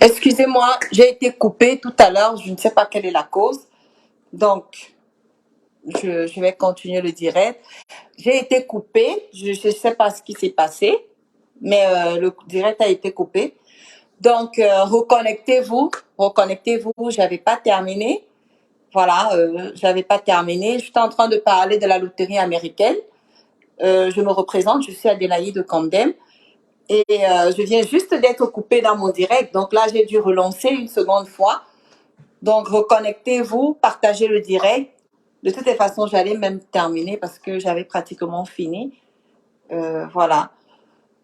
Excusez-moi, j'ai été coupée tout à l'heure, je ne sais pas quelle est la cause. Donc, je vais continuer le direct. J'ai été coupée, je ne sais pas ce qui s'est passé, mais le direct a été coupé. Donc, reconnectez-vous, j'avais pas terminé. Voilà, j'avais pas terminé. J'étais en train de parler de la loterie américaine. Je me représente, je suis Adélaïde Camdem. Et je viens juste d'être coupée dans mon direct. Donc là, j'ai dû relancer une seconde fois. Donc, reconnectez-vous, partagez le direct. De toutes les façons, j'allais même terminer parce que j'avais pratiquement fini. Voilà.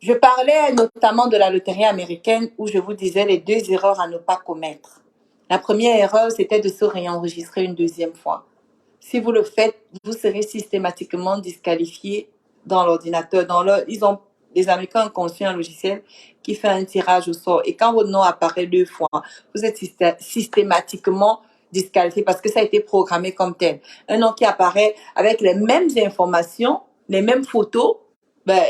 Je parlais notamment de la loterie américaine où je vous disais les deux erreurs à ne pas commettre. La première erreur, c'était de se réenregistrer une deuxième fois. Si vous le faites, vous serez systématiquement disqualifié dans l'ordinateur. Les Américains ont conçu un logiciel qui fait un tirage au sort. Et quand votre nom apparaît deux fois, vous êtes systématiquement disqualifié parce que ça a été programmé comme tel. Un nom qui apparaît avec les mêmes informations, les mêmes photos, ben,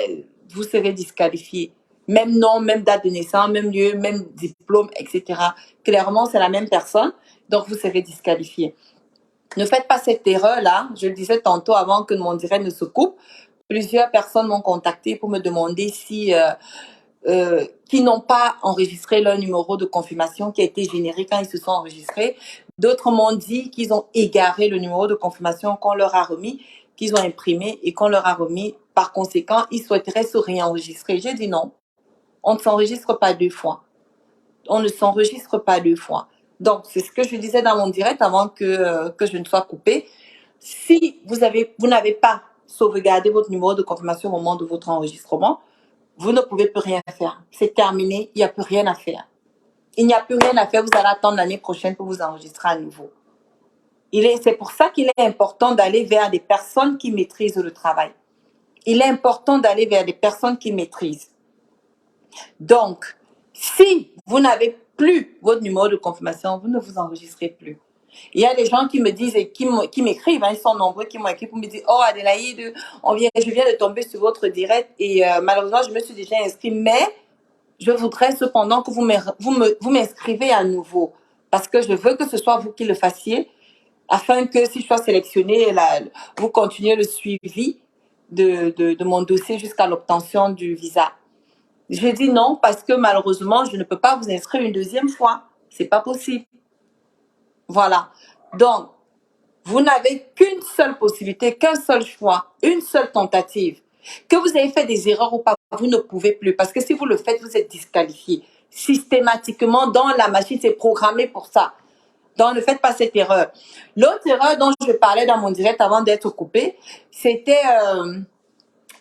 vous serez disqualifié. Même nom, même date de naissance, même lieu, même diplôme, etc. Clairement, c'est la même personne, donc vous serez disqualifié. Ne faites pas cette erreur-là. Je le disais tantôt avant que mon direct ne se coupe. Plusieurs personnes m'ont contacté pour me demander qui n'ont pas enregistré leur numéro de confirmation qui a été généré quand ils se sont enregistrés. D'autres m'ont dit qu'ils ont égaré le numéro de confirmation qu'on leur a remis, qu'ils ont imprimé et qu'on leur a remis. Par conséquent, ils souhaiteraient se réenregistrer. J'ai dit non. On ne s'enregistre pas deux fois. On ne s'enregistre pas deux fois. Donc, c'est ce que je disais dans mon direct avant que je ne sois coupée. Si vous n'avez pas sauvegardé votre numéro de confirmation au moment de votre enregistrement, vous ne pouvez plus rien faire. C'est terminé, il n'y a plus rien à faire. Il n'y a plus rien à faire, vous allez attendre l'année prochaine pour vous enregistrer à nouveau. C'est pour ça qu'il est important d'aller vers des personnes qui maîtrisent le travail. Il est important d'aller vers des personnes qui maîtrisent. Donc, si vous n'avez plus votre numéro de confirmation, vous ne vous enregistrez plus. Il y a des gens qui me disent et qui m'écrivent, ils sont nombreux, qui m'ont écrit pour me dire, oh Adélaïde, je viens de tomber sur votre direct et malheureusement, je me suis déjà inscrit, mais je voudrais cependant que vous m'inscrivez à nouveau parce que je veux que ce soit vous qui le fassiez afin que si je sois sélectionnée, vous continuez le suivi de mon dossier jusqu'à l'obtention du visa. J'ai dit non parce que malheureusement, je ne peux pas vous inscrire une deuxième fois. C'est pas possible. Voilà. Donc, vous n'avez qu'une seule possibilité, qu'un seul choix, une seule tentative. Que vous ayez fait des erreurs ou pas, vous ne pouvez plus. Parce que si vous le faites, vous êtes disqualifié. Systématiquement, dans la machine, c'est programmé pour ça. Donc, ne faites pas cette erreur. L'autre erreur dont je parlais dans mon direct avant d'être coupé, c'était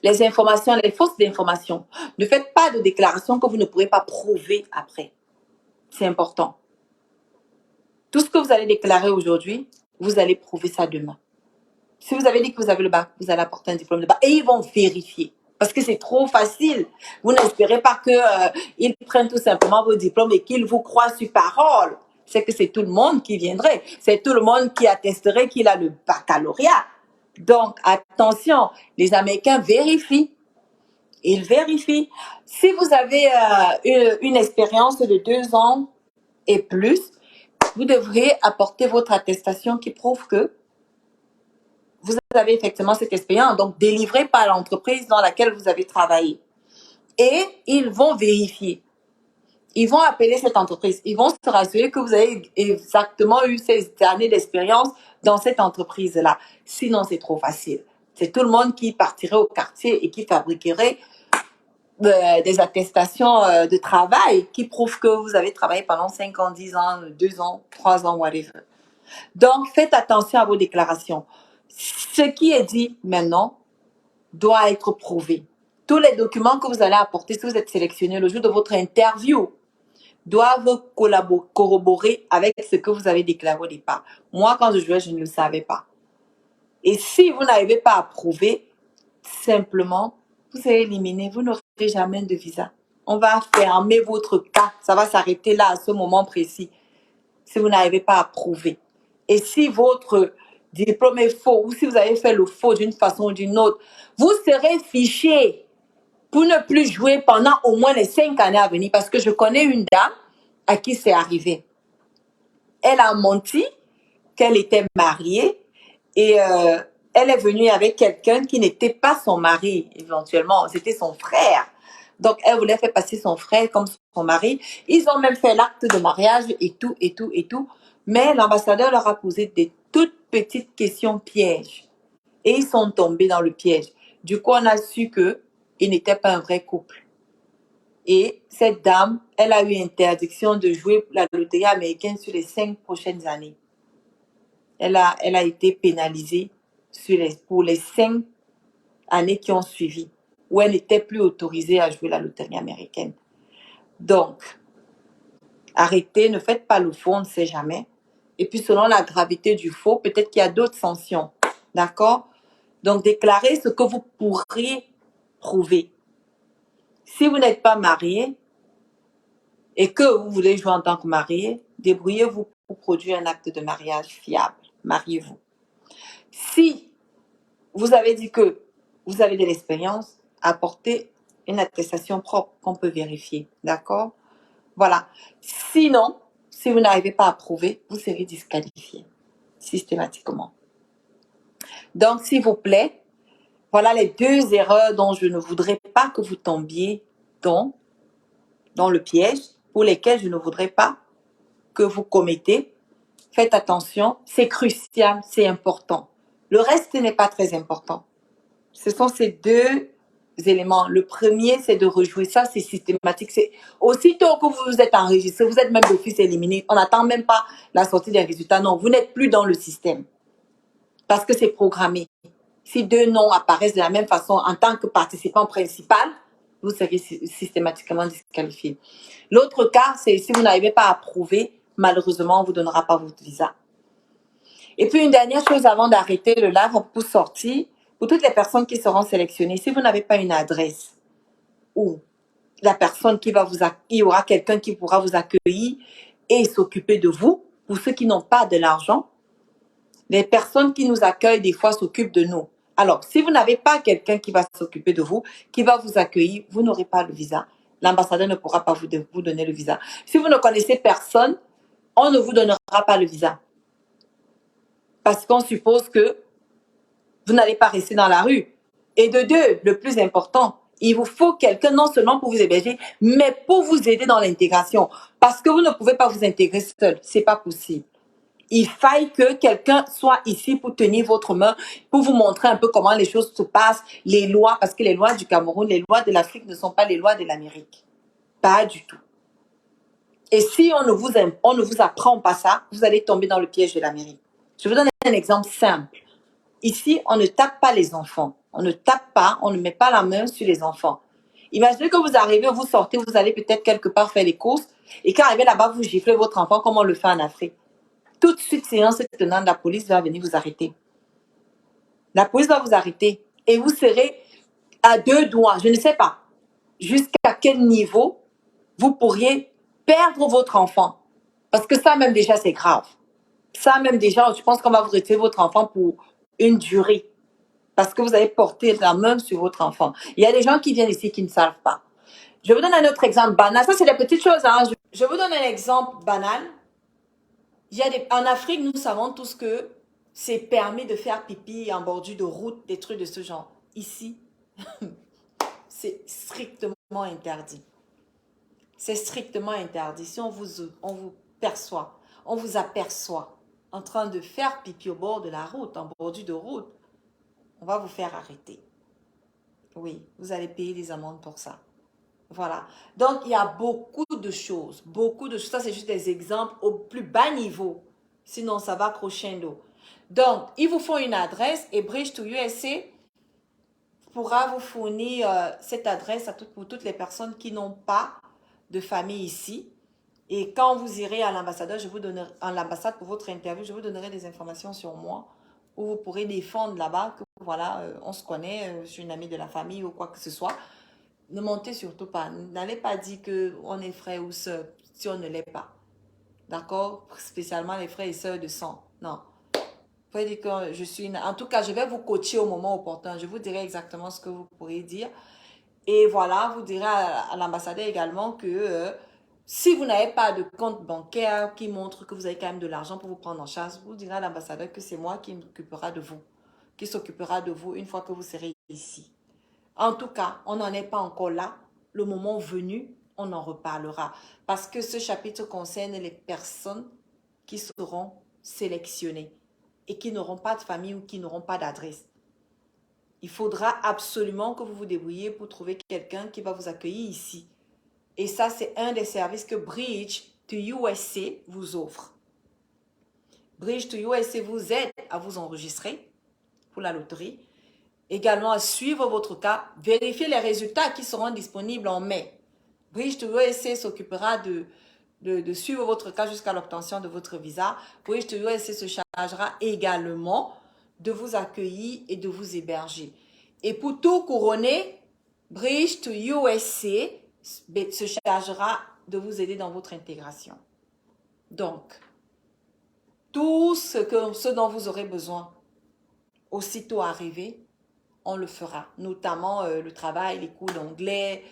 les informations, les fausses informations. Ne faites pas de déclarations que vous ne pourrez pas prouver après. C'est important. Tout ce que vous allez déclarer aujourd'hui, vous allez prouver ça demain. Si vous avez dit que vous avez le bac, vous allez apporter un diplôme de bac et ils vont vérifier. Parce que c'est trop facile. Vous n'espérez pas qu'ils prennent tout simplement vos diplômes et qu'ils vous croient sur parole. C'est que c'est tout le monde qui viendrait. C'est tout le monde qui attesterait qu'il a le baccalauréat. Donc, attention, les Américains vérifient. Ils vérifient. Si vous avez une expérience de 2 ans et plus, vous devrez apporter votre attestation qui prouve que vous avez effectivement cette expérience, donc délivrée par l'entreprise dans laquelle vous avez travaillé. Et ils vont vérifier. Ils vont appeler cette entreprise. Ils vont se rassurer que vous avez exactement eu ces années d'expérience dans cette entreprise-là. Sinon, c'est trop facile. C'est tout le monde qui partirait au quartier et qui fabriquerait des attestations de travail qui prouvent que vous avez travaillé pendant 5 ans, 10 ans, 2 ans, 3 ans, whatever. Donc, faites attention à vos déclarations. Ce qui est dit maintenant doit être prouvé. Tous les documents que vous allez apporter, si vous êtes sélectionné le jour de votre interview, doivent corroborer avec ce que vous avez déclaré au départ. Moi, quand je jouais, je ne le savais pas. Et si vous n'arrivez pas à prouver, simplement, vous serez éliminé. Vous n'aurez jamais de visa. On va fermer votre cas. Ça va s'arrêter là, à ce moment précis, si vous n'arrivez pas à prouver. Et si votre diplôme est faux ou si vous avez fait le faux d'une façon ou d'une autre, vous serez fiché pour ne plus jouer pendant au moins les 5 années à venir. Parce que je connais une dame à qui c'est arrivé. Elle a menti qu'elle était mariée et elle est venue avec quelqu'un qui n'était pas son mari, éventuellement, c'était son frère. Donc, elle voulait faire passer son frère comme son mari. Ils ont même fait l'acte de mariage et tout, et tout, et tout. Mais l'ambassadeur leur a posé des toutes petites questions pièges. Et ils sont tombés dans le piège. Du coup, on a su qu'ils n'étaient pas un vrai couple. Et cette dame, elle a eu interdiction de jouer la loterie américaine sur les 5 prochaines années. Elle a été pénalisée pour les 5 années qui ont suivi, où elle n'était plus autorisée à jouer la loterie américaine. Donc, arrêtez, ne faites pas le faux, on ne sait jamais. Et puis, selon la gravité du faux, peut-être qu'il y a d'autres sanctions. D'accord? Donc, déclarez ce que vous pourriez prouver. Si vous n'êtes pas marié et que vous voulez jouer en tant que marié, débrouillez-vous pour produire un acte de mariage fiable. Mariez-vous. Si vous avez dit que vous avez de l'expérience, apportez une attestation propre qu'on peut vérifier. D'accord? Voilà. Sinon, si vous n'arrivez pas à prouver, vous serez disqualifié systématiquement. Donc, s'il vous plaît, voilà les 2 erreurs dont je ne voudrais pas que vous tombiez dans le piège, pour lesquelles je ne voudrais pas que vous commettez. Faites attention, c'est crucial, c'est important. Le reste n'est pas très important. Ce sont ces 2 éléments. Le premier, c'est de rejouer. Ça, c'est systématique. C'est aussitôt que vous êtes enregistré, vous êtes même d'office éliminé. On n'attend même pas la sortie des résultats. Non, vous n'êtes plus dans le système. Parce que c'est programmé. Si 2 noms apparaissent de la même façon en tant que participant principal, vous serez systématiquement disqualifié. L'autre cas, c'est si vous n'arrivez pas à prouver, malheureusement, on ne vous donnera pas votre visa. Et puis, une dernière chose avant d'arrêter le live pour sortir, pour toutes les personnes qui seront sélectionnées, si vous n'avez pas une adresse ou la personne qui va il y aura quelqu'un qui pourra vous accueillir et s'occuper de vous, pour ceux qui n'ont pas de l'argent, les personnes qui nous accueillent des fois s'occupent de nous. Alors, si vous n'avez pas quelqu'un qui va s'occuper de vous, qui va vous accueillir, vous n'aurez pas le visa. L'ambassadeur ne pourra pas vous donner le visa. Si vous ne connaissez personne, on ne vous donnera pas le visa. Parce qu'on suppose que vous n'allez pas rester dans la rue. Et de 2, le plus important, il vous faut quelqu'un non seulement pour vous héberger, mais pour vous aider dans l'intégration. Parce que vous ne pouvez pas vous intégrer seul. C'est pas possible. Il faille que quelqu'un soit ici pour tenir votre main, pour vous montrer un peu comment les choses se passent, les lois, parce que les lois du Cameroun, les lois de l'Afrique ne sont pas les lois de l'Amérique. Pas du tout. Et si on ne vous apprend pas ça, vous allez tomber dans le piège de l'Amérique. Je vous donne un exemple simple. Ici, on ne tape pas les enfants. On ne tape pas, on ne met pas la main sur les enfants. Imaginez que vous arrivez, vous sortez, vous allez peut-être quelque part faire les courses, et quand arrivez là-bas, vous giflez votre enfant comme on le fait en Afrique. Tout de suite, séance tenante, la police va venir vous arrêter. La police va vous arrêter et vous serez à 2 doigts, je ne sais pas, jusqu'à quel niveau vous pourriez perdre votre enfant. Parce que ça même déjà, c'est grave. Ça même déjà, je pense qu'on va vous retirer votre enfant pour une durée. Parce que vous avez porté la main sur votre enfant. Il y a des gens qui viennent ici qui ne savent pas. Je vous donne un autre exemple banal. Ça, c'est des petites choses. Hein. Je vous donne un exemple banal. En Afrique, nous savons tous que c'est permis de faire pipi en bordure de route, des trucs de ce genre. Ici, c'est strictement interdit. C'est strictement interdit. Si on vous perçoit, on vous aperçoit en train de faire pipi au bord de la route, en bordure de route, on va vous faire arrêter. Oui, vous allez payer des amendes pour ça. Voilà. Donc, il y a beaucoup de choses. Beaucoup de choses. Ça, c'est juste des exemples au plus bas niveau. Sinon, ça va crescendo. Donc, il vous faut une adresse et Bridge to USA pourra vous fournir cette adresse pour toutes les personnes qui n'ont pas de famille ici. Et quand vous irez à l'ambassadeur, à l'ambassade pour votre interview, je vous donnerai des informations sur moi où vous pourrez défendre là-bas que voilà, on se connaît, je suis une amie de la famille ou quoi que ce soit. Ne mentez surtout pas. N'allez pas dire qu'on est frère ou soeur si on ne l'est pas. D'accord? Spécialement les frères et sœurs de sang. Non. Vous pouvez dire que je suis une... En tout cas, je vais vous coacher au moment opportun. Je vous dirai exactement ce que vous pourrez dire. Et voilà, vous direz à l'ambassadeur également que Si vous n'avez pas de compte bancaire qui montre que vous avez quand même de l'argent pour vous prendre en charge, vous direz à l'ambassadeur que c'est moi qui m'occupera de vous, qui s'occupera de vous une fois que vous serez ici. En tout cas, on n'en est pas encore là. Le moment venu, on en reparlera. Parce que ce chapitre concerne les personnes qui seront sélectionnées et qui n'auront pas de famille ou qui n'auront pas d'adresse. Il faudra absolument que vous vous débrouillez pour trouver quelqu'un qui va vous accueillir ici. Et ça, c'est un des services que Bridge to USA vous offre. Bridge to USA vous aide à vous enregistrer pour la loterie. Également à suivre votre cas, vérifier les résultats qui seront disponibles en mai. Bridge to USA s'occupera de suivre votre cas jusqu'à l'obtention de votre visa. Bridge to USA se chargera également de vous accueillir et de vous héberger. Et pour tout couronner, Bridge to USA se chargera de vous aider dans votre intégration. Donc, tout ce dont vous aurez besoin, aussitôt arrivé, on le fera. Notamment le travail, les cours d'anglais,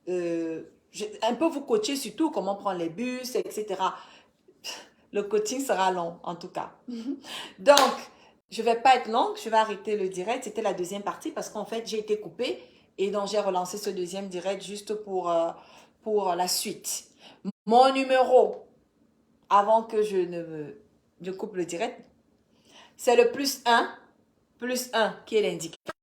un peu vous coacher surtout comment prendre les bus, etc. Le coaching sera long, en tout cas. Donc, je ne vais pas être longue, je vais arrêter le direct. C'était la deuxième partie parce qu'en fait, j'ai été coupée et donc j'ai relancé ce deuxième direct juste pour la suite. Mon numéro, avant que je coupe le direct, c'est le +1 qui est l'indicateur.